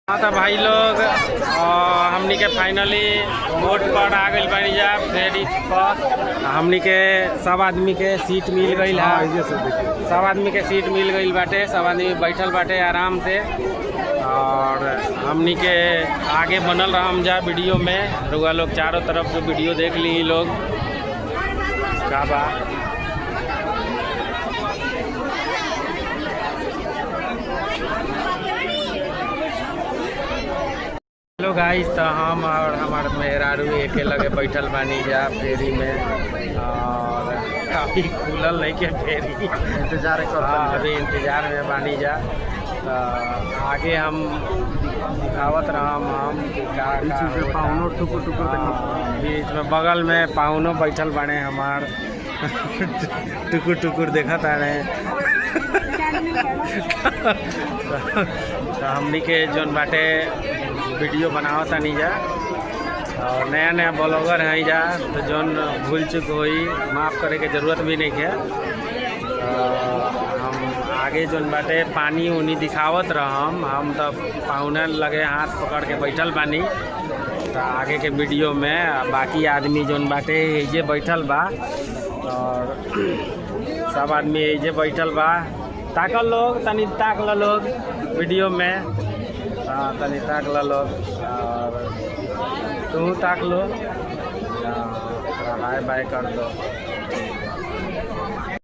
हाँ तो भाई लोग हमनी के फाइनली बोट पर आ गई बनी जा फेरी पर हमनी के सब आदमी के सीट मिल गई है। सब आदमी के सीट मिल गई बाटे, सब आदमी बैठल बाटे आराम से। और हमनी के आगे बनल रहा हम जा वीडियो में, रुआ लोग चारों तरफ जो वीडियो देख ली लोग का बा। हेलो गाइस, तो हम और हमारे मेहरारू एके लगे बैठल बानी जा फेरी में। और काफ़ी खुलल नहीं के फेरी इंतजार अभी इंतजार में बानी जा। तो आगे हम दिखावत हम पाउनो टुकुर टुकुर बीच में बगल में पाउनो बैठल बाने हमार टुकुर टुकुर देखत आ रहे। तो हमनी के जोन बाटे वीडियो बनावत नहीं जा, और नया नया ब्लॉगर हैं जा, तो जोन भूल चुक होई माफ़ करे के ज़रूरत भी नहीं है। हम आगे जोन बाटे पानी उनी दिखावत हम तो पाहुना लगे हाथ पकड़ के बैठल बानी। तो आगे के वीडियो में बाकी आदमी जोन बाटे ये बैठल बा, और सब आदमी ये बैठल बा। ताकल लोग तनी ताक ला लोग वीडियो में, हाँ तनी ताक ला लोग, और तू ताक लो, हाय बाय कर दो।